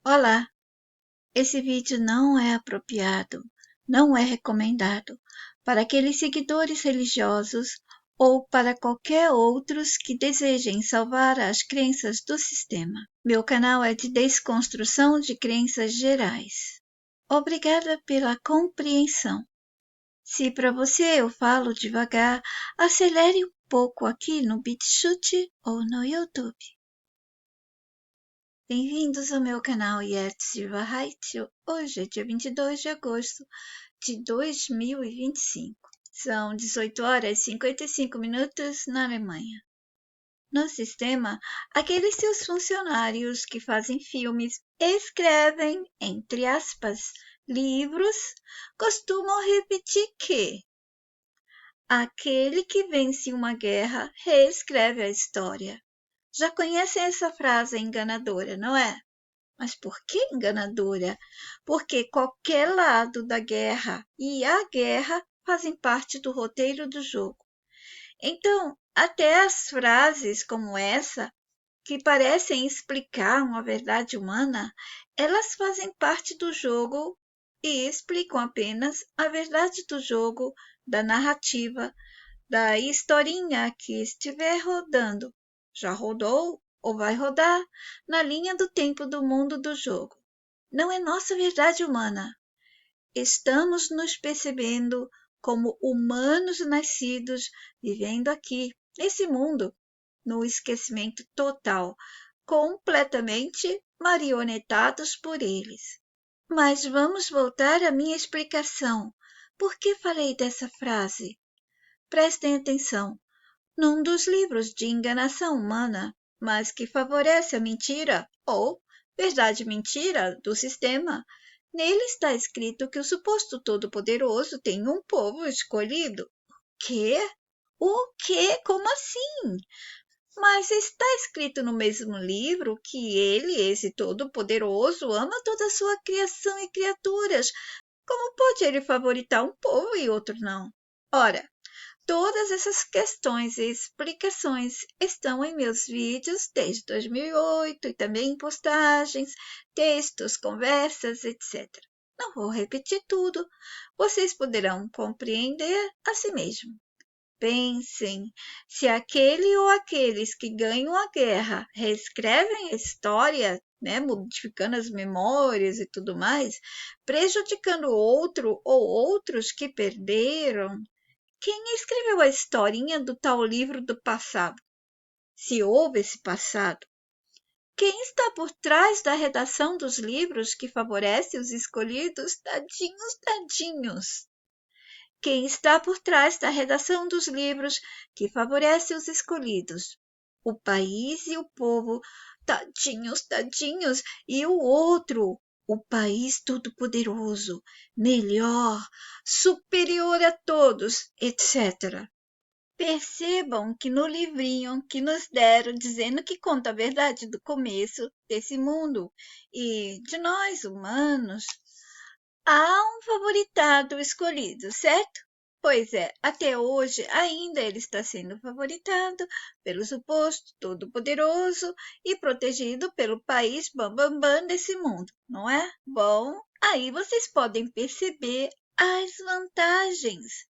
Olá, esse vídeo não é apropriado, não é recomendado para aqueles seguidores religiosos ou para qualquer outros que desejem salvar as crenças do sistema. Meu canal é de desconstrução de crenças gerais. Obrigada pela compreensão. Se para você eu falo devagar, acelere um pouco aqui no BitChute ou no YouTube. Bem-vindos ao meu canal Yet Silverhite. Hoje é dia 22 de agosto de 2025. São 18 horas e 55 minutos na Alemanha. No sistema, aqueles seus funcionários que fazem filmes, escrevem, entre aspas, livros, costumam repetir que aquele que vence uma guerra reescreve a história. Já conhecem essa frase enganadora, não é? Mas por que enganadora? Porque qualquer lado da guerra e a guerra fazem parte do roteiro do jogo. Então, até as frases como essa, que parecem explicar uma verdade humana, elas fazem parte do jogo e explicam apenas a verdade do jogo, da narrativa, da historinha que estiver rodando. Já rodou ou vai rodar na linha do tempo do mundo do jogo. Não é nossa verdade humana. Estamos nos percebendo como humanos nascidos, vivendo aqui, nesse mundo, no esquecimento total, completamente marionetados por eles. Mas vamos voltar à minha explicação. Por que falei dessa frase? Prestem atenção. Num dos livros de enganação humana, mas que favorece a mentira ou verdade-mentira do sistema, nele está escrito que o suposto Todo-Poderoso tem um povo escolhido. Quê? O quê? Como assim? Mas está escrito no mesmo livro que ele, esse Todo-Poderoso, ama toda a sua criação e criaturas. Como pode ele favoritar um povo e outro não? Ora, todas essas questões e explicações estão em meus vídeos desde 2008 e também em postagens, textos, conversas, etc. Não vou repetir tudo, vocês poderão compreender a si mesmo. Pensem, se aquele ou aqueles que ganham a guerra reescrevem a história, né, modificando as memórias e tudo mais, prejudicando outro ou outros que perderam, quem escreveu a historinha do tal livro do passado? Se houve esse passado. Quem está por trás da redação dos livros que favorece os escolhidos? Tadinhos, tadinhos. Quem está por trás da redação dos livros que favorece os escolhidos? O país e o povo, tadinhos, tadinhos, e o outro, o país todo-poderoso, melhor, superior a todos, etc. Percebam que no livrinho que nos deram, dizendo que conta a verdade do começo desse mundo e de nós, humanos, há um favoritado escolhido, certo? Pois é, até hoje ainda ele está sendo favoritado pelo suposto Todo-Poderoso e protegido pelo país bambambam desse mundo, não é? Bom, aí vocês podem perceber as vantagens.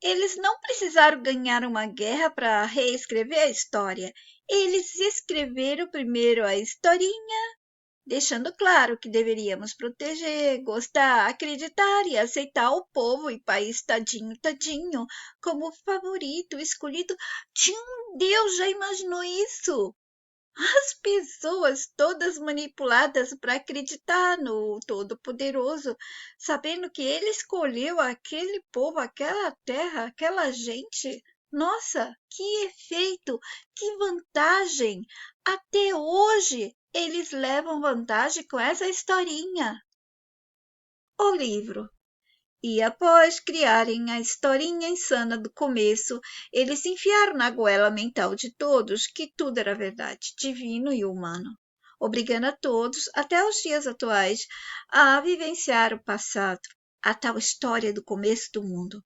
Eles não precisaram ganhar uma guerra para reescrever a história. Eles escreveram primeiro a historinha, deixando claro que deveríamos proteger, gostar, acreditar e aceitar o povo e país tadinho, tadinho, como favorito escolhido de um Deus. Já imaginou isso? As pessoas todas manipuladas para acreditar no Todo-Poderoso, sabendo que ele escolheu aquele povo, aquela terra, aquela gente. Nossa, que efeito, que vantagem! Até hoje eles levam vantagem com essa historinha. O livro. E após criarem a historinha insana do começo, eles enfiaram na goela mental de todos que tudo era verdade, divino e humano, obrigando a todos, até os dias atuais, a vivenciar o passado, a tal história do começo do mundo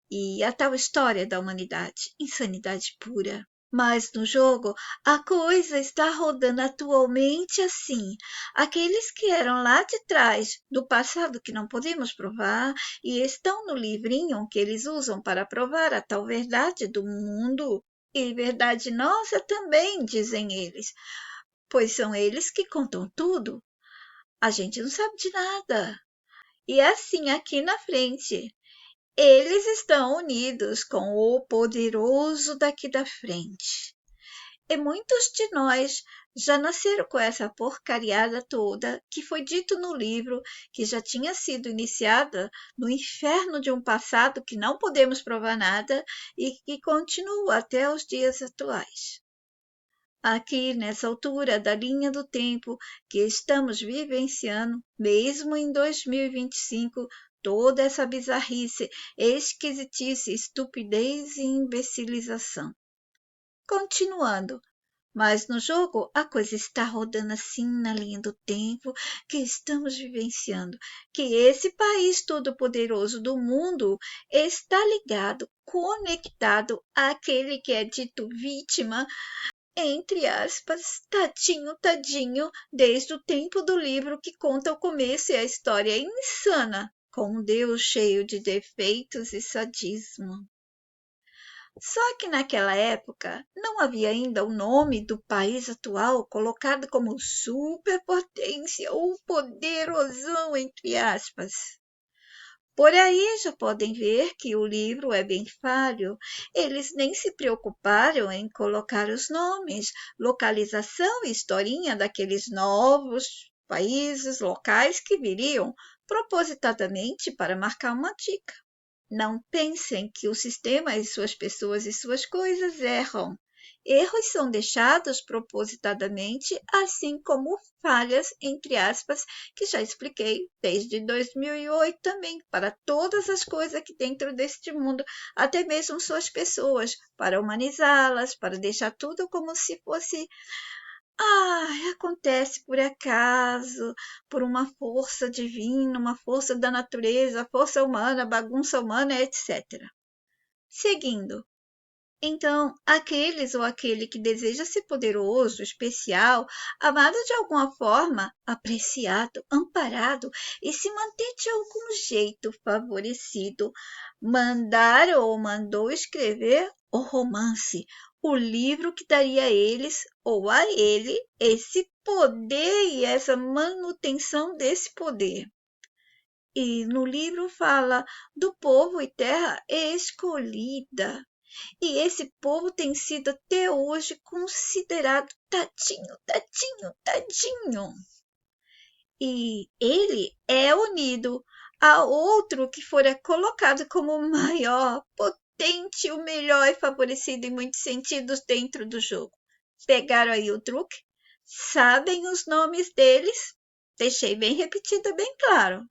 e a tal história da humanidade, insanidade pura. Mas no jogo, a coisa está rodando atualmente assim. Aqueles que eram lá de trás, do passado que não podemos provar, e estão no livrinho que eles usam para provar a tal verdade do mundo, e verdade nossa também, dizem eles, pois são eles que contam tudo. A gente não sabe de nada. E assim, aqui na frente, eles estão unidos com o poderoso daqui da frente. E muitos de nós já nasceram com essa porcariada toda que foi dito no livro, que já tinha sido iniciada no inferno de um passado que não podemos provar nada e que continua até os dias atuais. Aqui, nessa altura da linha do tempo que estamos vivenciando, mesmo em 2025, toda essa bizarrice, esquisitice, estupidez e imbecilização. Continuando, mas no jogo a coisa está rodando assim na linha do tempo que estamos vivenciando, que esse país todo-poderoso do mundo está ligado, conectado àquele que é dito vítima, entre aspas, tadinho, tadinho, desde o tempo do livro que conta o começo e a história insana, com um Deus cheio de defeitos e sadismo. Só que naquela época não havia ainda o nome do país atual colocado como superpotência ou poderosão, entre aspas. Por aí já podem ver que o livro é bem falho. Eles nem se preocuparam em colocar os nomes, localização e historinha daqueles novos países locais que viriam propositadamente para marcar uma dica. Não pensem que o sistema e suas pessoas e suas coisas erram. Erros são deixados propositadamente, assim como falhas, entre aspas, que já expliquei desde 2008 também, para todas as coisas aqui dentro deste mundo, até mesmo suas pessoas, para humanizá-las, para deixar tudo como se fosse acontece por acaso, por uma força divina, uma força da natureza, força humana, bagunça humana, etc. Seguindo. Então, aqueles ou aquele que deseja ser poderoso, especial, amado de alguma forma, apreciado, amparado e se manter de algum jeito favorecido, mandar ou mandou escrever o romance, o livro que daria a eles ou a ele esse poder e essa manutenção desse poder. E no livro fala do povo e terra escolhida. E esse povo tem sido até hoje considerado tadinho, tadinho, tadinho. E ele é unido a outro que fora colocado como o maior, potente, o melhor e favorecido em muitos sentidos dentro do jogo. Pegaram aí o truque? Sabem os nomes deles? Deixei bem repetida, bem claro.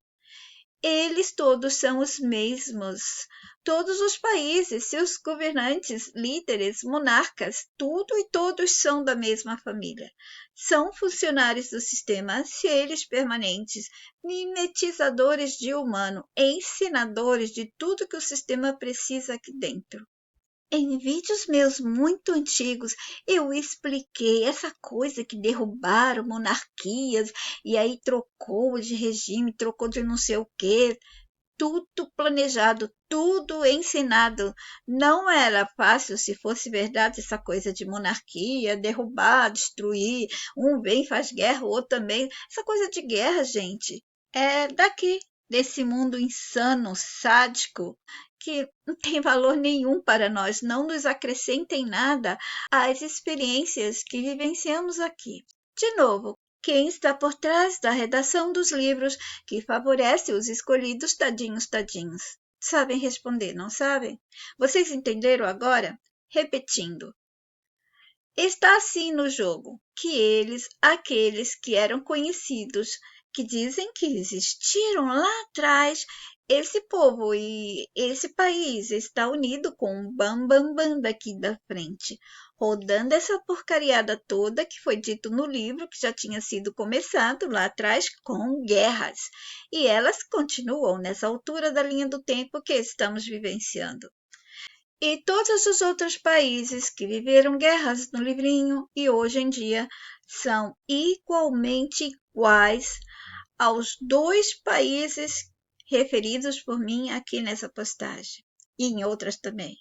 Eles todos são os mesmos. Todos os países, seus governantes, líderes, monarcas, tudo e todos são da mesma família. São funcionários do sistema, se eles permanentes, mimetizadores de humano, ensinadores de tudo que o sistema precisa aqui dentro. Em vídeos meus muito antigos, eu expliquei essa coisa que derrubaram monarquias e aí trocou de regime, trocou de não sei o quê. Tudo planejado, tudo ensinado. Não era fácil se fosse verdade essa coisa de monarquia, derrubar, destruir. Um vem, faz guerra, o outro também. Essa coisa de guerra, gente, é daqui, desse mundo insano, sádico, que não tem valor nenhum para nós, não nos acrescenta em nada às experiências que vivenciamos aqui. De novo, quem está por trás da redação dos livros que favorece os escolhidos tadinhos tadinhos? Sabem responder, não sabem? Vocês entenderam agora? Repetindo. Está assim no jogo que eles, aqueles que eram conhecidos, que dizem que existiram lá atrás, esse povo e esse país está unido com o bam bam bam daqui da frente, rodando essa porcariada toda que foi dito no livro que já tinha sido começado lá atrás com guerras. E elas continuam nessa altura da linha do tempo que estamos vivenciando. E todos os outros países que viveram guerras no livrinho e hoje em dia são igualmente iguais aos dois países referidos por mim aqui nessa postagem e em outras também.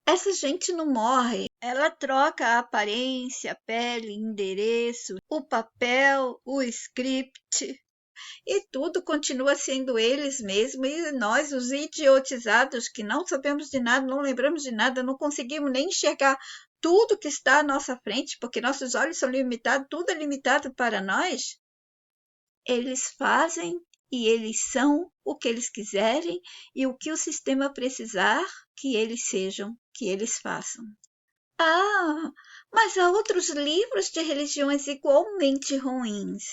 Essa gente não morre, ela troca a aparência, a pele, endereço, o papel, o script, e tudo continua sendo eles mesmos, e nós, os idiotizados, que não sabemos de nada, não lembramos de nada, não conseguimos nem enxergar tudo que está à nossa frente, porque nossos olhos são limitados, tudo é limitado para nós. Eles fazem e eles são o que eles quiserem e o que o sistema precisar que eles sejam, que eles façam. Ah, mas há outros livros de religiões igualmente ruins.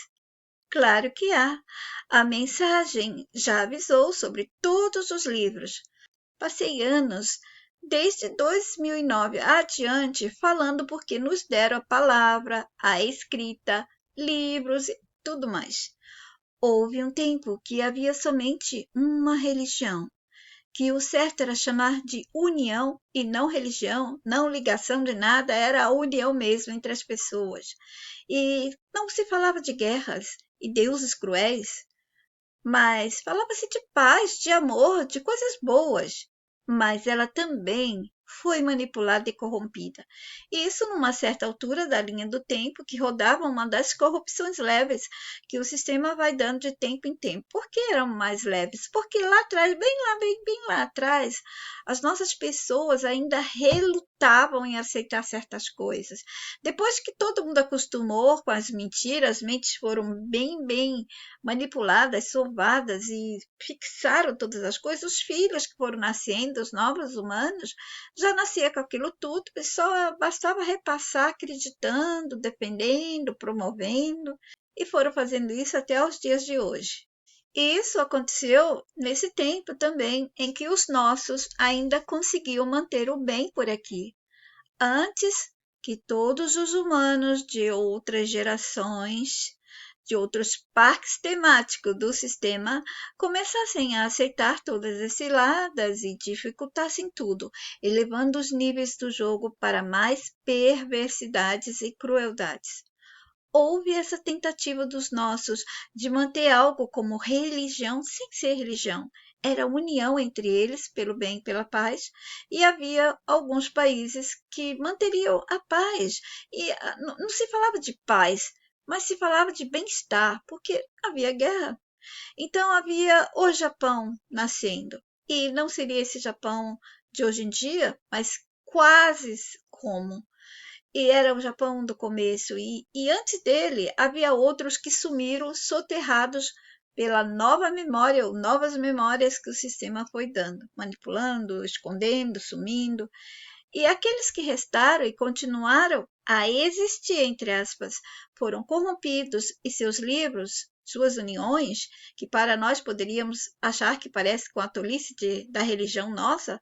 Claro que há. A mensagem já avisou sobre todos os livros. Passei anos, desde 2009 adiante, falando porque nos deram a palavra, a escrita, livros e tudo mais. Houve um tempo que havia somente uma religião, que o certo era chamar de união e não religião, não ligação de nada, era a união mesmo entre as pessoas. E não se falava de guerras e deuses cruéis, mas falava-se de paz, de amor, de coisas boas. Mas ela também foi manipulada e corrompida. E isso numa certa altura da linha do tempo, que rodava uma das corrupções leves que o sistema vai dando de tempo em tempo. Por que eram mais leves? Porque lá atrás, bem lá atrás, as nossas pessoas ainda relutavam em aceitar certas coisas. Depois que todo mundo acostumou com as mentiras, as mentes foram bem manipuladas, sovadas e fixaram todas as coisas, os filhos que foram nascendo, os novos humanos, já nascia com aquilo tudo e só bastava repassar acreditando, defendendo, promovendo, e foram fazendo isso até os dias de hoje. E isso aconteceu nesse tempo também em que os nossos ainda conseguiam manter o bem por aqui, antes que todos os humanos de outras gerações, de outros parques temáticos do sistema, começassem a aceitar todas as ciladas e dificultassem tudo, elevando os níveis do jogo para mais perversidades e crueldades. Houve essa tentativa dos nossos de manter algo como religião sem ser religião. Era união entre eles, pelo bem e pela paz, e havia alguns países que manteriam a paz. E não se falava de paz, mas se falava de bem-estar, porque havia guerra. Então havia o Japão nascendo. E não seria esse Japão de hoje em dia, mas quase como. E era o Japão do começo. E antes dele, havia outros que sumiram soterrados pela nova memória ou novas memórias que o sistema foi dando, manipulando, escondendo, sumindo. E aqueles que restaram e continuaram a existir, entre aspas, foram corrompidos e seus livros, suas uniões, que para nós poderíamos achar que parece com a tolice da religião nossa,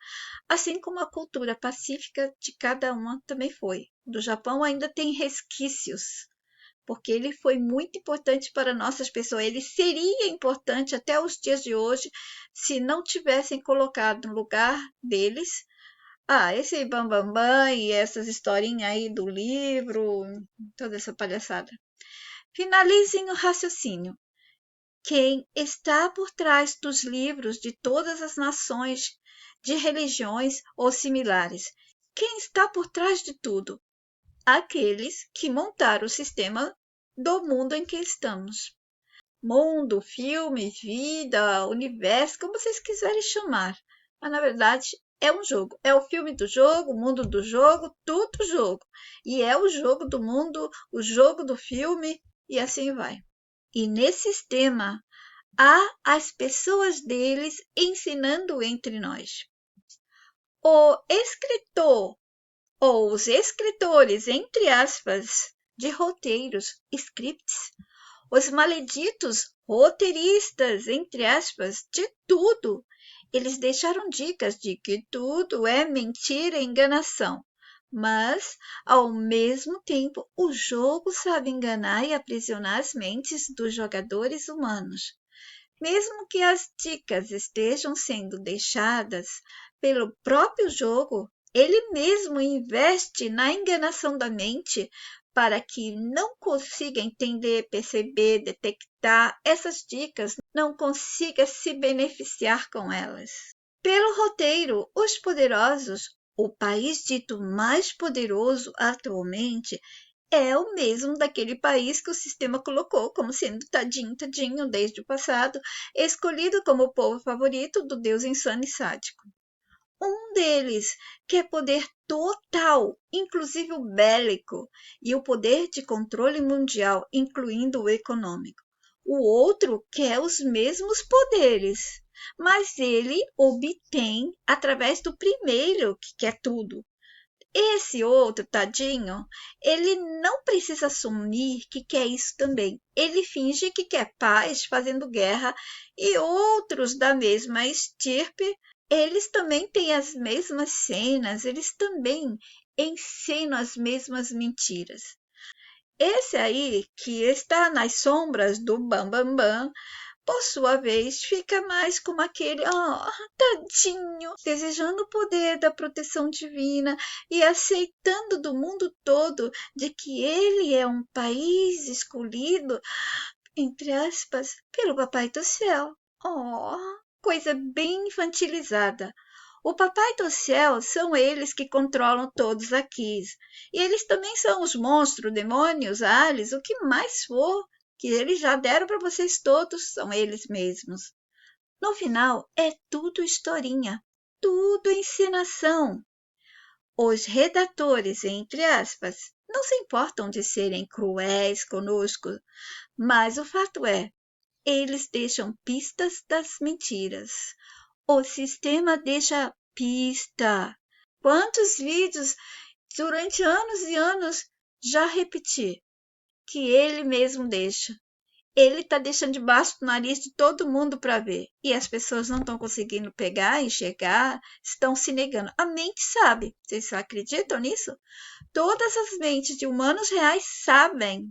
assim como a cultura pacífica de cada uma também foi. Do Japão ainda tem resquícios, porque ele foi muito importante para nossas pessoas. Ele seria importante até os dias de hoje se não tivessem colocado no lugar deles esse Bambambam Bam Bam e essas historinhas aí do livro, toda essa palhaçada. Finalizem o raciocínio. Quem está por trás dos livros de todas as nações, de religiões ou similares? Quem está por trás de tudo? Aqueles que montaram o sistema do mundo em que estamos. Mundo, filme, vida, universo, como vocês quiserem chamar. Mas, na verdade, é um jogo. É o filme do jogo, o mundo do jogo, tudo jogo. E é o jogo do mundo, o jogo do filme, e assim vai. E nesse sistema, há as pessoas deles ensinando entre nós. O escritor, ou os escritores, entre aspas, de roteiros, scripts, os maleditos roteiristas, entre aspas, de tudo. Eles deixaram dicas de que tudo é mentira e enganação. Mas, ao mesmo tempo, o jogo sabe enganar e aprisionar as mentes dos jogadores humanos. Mesmo que as dicas estejam sendo deixadas pelo próprio jogo, Ele mesmo investe na enganação da mente para que não consiga entender, perceber, detectar essas dicas, não consiga se beneficiar com elas. Pelo roteiro, os poderosos, o país dito mais poderoso atualmente, é o mesmo daquele país que o sistema colocou como sendo tadinho, tadinho desde o passado, escolhido como o povo favorito do deus insano e sádico. Um deles quer poder total, inclusive o bélico, e o poder de controle mundial, incluindo o econômico. O outro quer os mesmos poderes, mas ele obtém através do primeiro, que quer tudo. Esse outro, tadinho, ele não precisa assumir que quer isso também. Ele finge que quer paz fazendo guerra e outros da mesma estirpe, eles também têm as mesmas cenas, eles também encenam as mesmas mentiras. Esse aí, que está nas sombras do Bambambam, Bam Bam, por sua vez, fica mais como aquele, tadinho, desejando o poder da proteção divina e aceitando do mundo todo de que ele é um país escolhido, entre aspas, pelo Papai do Céu. Oh, coisa bem infantilizada. O Papai do Céu são eles que controlam todos aqui. E eles também são os monstros, demônios, aliens, o que mais for, que eles já deram para vocês todos, são eles mesmos. No final, é tudo historinha, tudo encenação. Os redatores, entre aspas, não se importam de serem cruéis conosco, mas o fato é, eles deixam pistas das mentiras. O sistema deixa pista. Quantos vídeos durante anos e anos já repeti que ele mesmo deixa. Ele está deixando debaixo do nariz de todo mundo para ver. E as pessoas não estão conseguindo pegar, enxergar, estão se negando. A mente sabe. Vocês acreditam nisso? Todas as mentes de humanos reais sabem.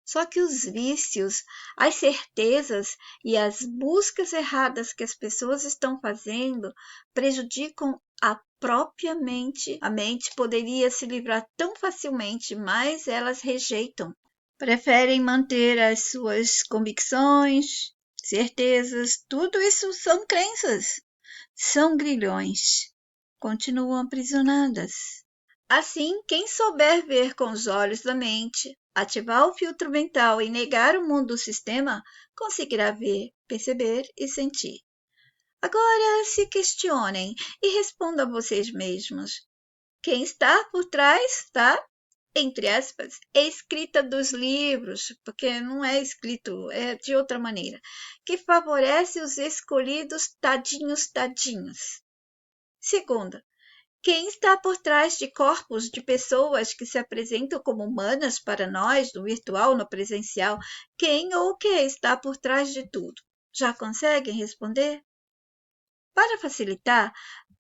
Só que os vícios, as certezas e as buscas erradas que as pessoas estão fazendo prejudicam a própria mente. A mente poderia se livrar tão facilmente, mas elas rejeitam. Preferem manter as suas convicções, certezas, tudo isso são crenças, são grilhões. Continuam aprisionadas. Assim, quem souber ver com os olhos da mente, ativar o filtro mental e negar o mundo do sistema, conseguirá ver, perceber e sentir. Agora se questionem e respondam a vocês mesmos. Quem está por trás, tá? Entre aspas, é escrita dos livros, porque não é escrito, é de outra maneira, que favorece os escolhidos tadinhos, tadinhos. Segunda, quem está por trás de corpos de pessoas que se apresentam como humanas para nós, no virtual, no presencial? Quem ou o que está por trás de tudo? Já conseguem responder? Para facilitar,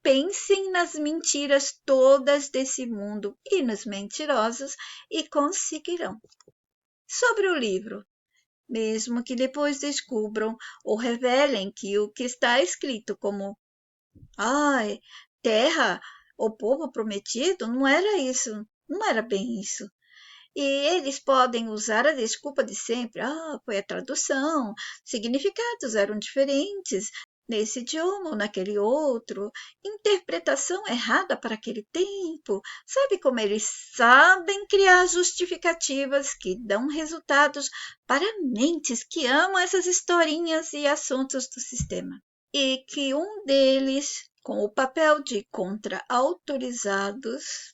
pensem nas mentiras todas desse mundo e nos mentirosos e conseguirão. Sobre o livro, mesmo que depois descubram ou revelem que o que está escrito como terra, o povo prometido, não era isso, não era bem isso. E eles podem usar a desculpa de sempre, foi a tradução, significados eram diferentes nesse idioma ou naquele outro, interpretação errada para aquele tempo. Sabe como eles sabem criar justificativas que dão resultados para mentes que amam essas historinhas e assuntos do sistema. E que um deles, com o papel de contra-autorizados,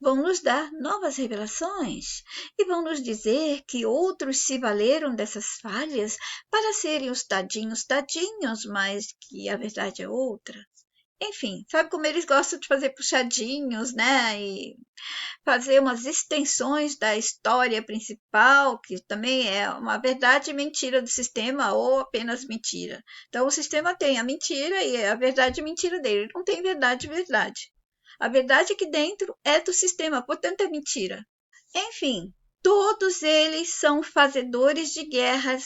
vão nos dar novas revelações e vão nos dizer que outros se valeram dessas falhas para serem os tadinhos tadinhos, mas que a verdade é outra. Enfim, sabe como eles gostam de fazer puxadinhos, né? E fazer umas extensões da história principal, que também é uma verdade e mentira do sistema, ou apenas mentira. Então, o sistema tem a mentira e a verdade e mentira dele. Ele não tem verdade e verdade. A verdade aqui dentro é do sistema, portanto é mentira. Enfim, todos eles são fazedores de guerras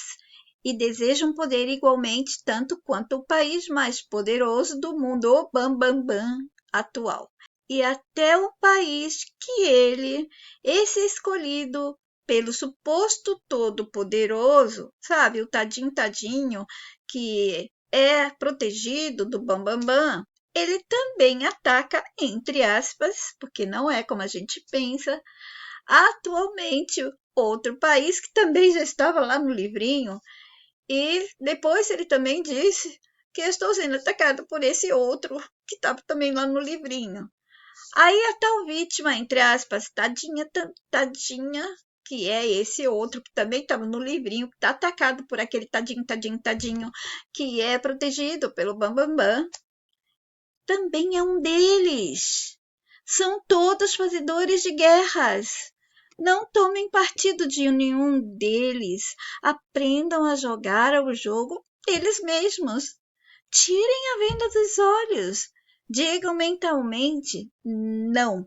e desejam poder igualmente tanto quanto o país mais poderoso do mundo, o Bambambam atual. e até o país que ele, esse escolhido pelo suposto todo-poderoso, sabe, o tadinho, tadinho, que é protegido do Bambambam, Bam, Bam, ele também ataca, entre aspas, porque não é como a gente pensa, atualmente outro país que também já estava lá no livrinho, e depois ele também disse que eu estou sendo atacado por esse outro que estava também lá no livrinho. Aí a tal vítima, entre aspas, tadinha, tadinha, que é esse outro que também estava no livrinho, que está atacado por aquele tadinho, tadinho, tadinho, que é protegido pelo Bambambam, Bam, Bam, também é um deles. São todos fazedores de guerras. Não tomem partido de nenhum deles. Aprendam a jogar o jogo eles mesmos. Tirem a venda dos olhos. Digam mentalmente não.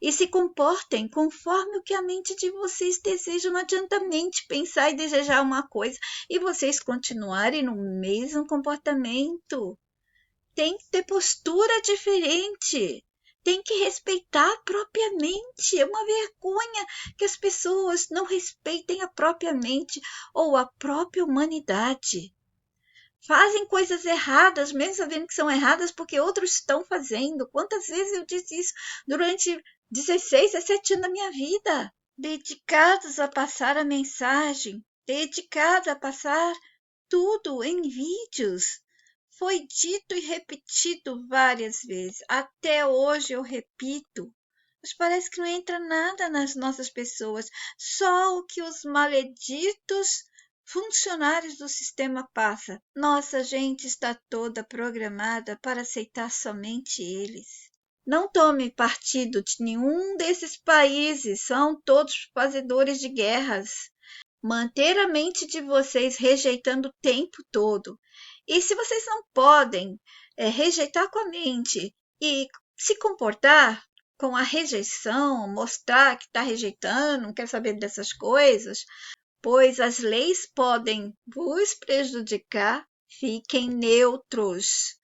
E se comportem conforme o que a mente de vocês deseja. Não adianta a mente pensar e desejar uma coisa e vocês continuarem no mesmo comportamento. Tem que ter postura diferente. Tem que respeitar a própria mente. É uma vergonha que as pessoas não respeitem a própria mente ou a própria humanidade. Fazem coisas erradas, mesmo sabendo que são erradas, porque outros estão fazendo. Quantas vezes eu disse isso durante 16, 17 anos da minha vida? Dedicados a passar a mensagem, dedicados a passar tudo em vídeos. Foi dito e repetido várias vezes. Até hoje eu repito. Mas parece que não entra nada nas nossas pessoas. Só o que os maleditos funcionários do sistema passa. Nossa gente está toda programada para aceitar somente eles. Não tome partido de nenhum desses países. São todos fazedores de guerras. Manter a mente de vocês rejeitando o tempo todo. E se vocês não podem rejeitar com a mente e se comportar com a rejeição, mostrar que está rejeitando, não quer saber dessas coisas, pois as leis podem vos prejudicar, fiquem neutros,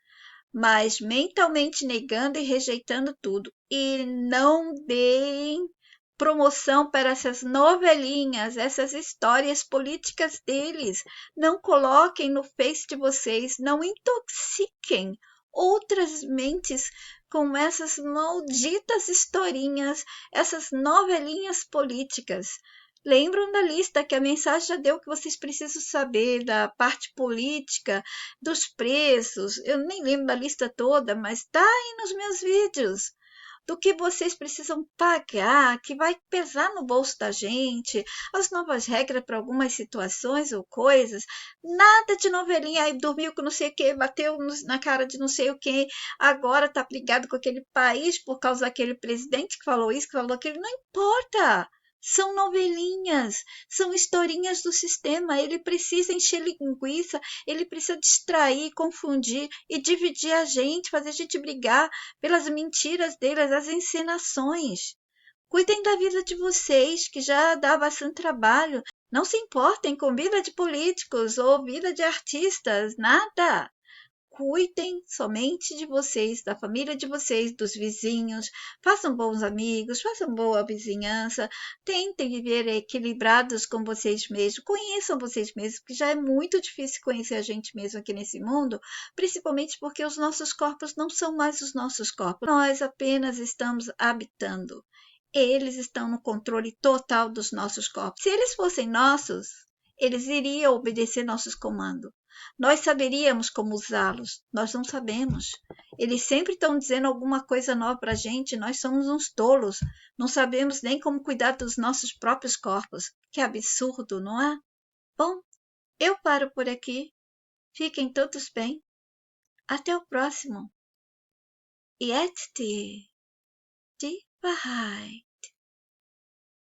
mas mentalmente negando e rejeitando tudo. E não deem promoção para essas novelinhas, essas histórias políticas deles. Não coloquem no Face de vocês, não intoxiquem outras mentes com essas malditas historinhas, essas novelinhas políticas. Lembram da lista que a mensagem já deu que vocês precisam saber da parte política, dos preços. Eu nem lembro da lista toda, mas está aí nos meus vídeos do que vocês precisam pagar, que vai pesar no bolso da gente, as novas regras para algumas situações ou coisas, nada de novelinha, aí dormiu com não sei o que, bateu na cara de não sei o que, agora está brigado com aquele país por causa daquele presidente que falou isso, que falou aquilo, não importa. São novelinhas, são historinhas do sistema. Ele precisa encher linguiça, ele precisa distrair, confundir e dividir a gente, fazer a gente brigar pelas mentiras deles, as encenações. Cuidem da vida de vocês, que já dá bastante trabalho. Não se importem com vida de políticos ou vida de artistas, nada. Cuidem somente de vocês, da família de vocês, dos vizinhos, façam bons amigos, façam boa vizinhança, tentem viver equilibrados com vocês mesmos, conheçam vocês mesmos, porque já é muito difícil conhecer a gente mesmo aqui nesse mundo, principalmente porque os nossos corpos não são mais os nossos corpos, nós apenas estamos habitando. Eles estão no controle total dos nossos corpos. Se eles fossem nossos, eles iriam obedecer nossos comandos. Nós saberíamos como usá-los, nós não sabemos. Eles sempre estão dizendo alguma coisa nova para a gente, nós somos uns tolos, não sabemos nem como cuidar dos nossos próprios corpos. Que absurdo, não é? Bom, eu paro por aqui. Fiquem todos bem. Até o próximo. Yet de Bahai.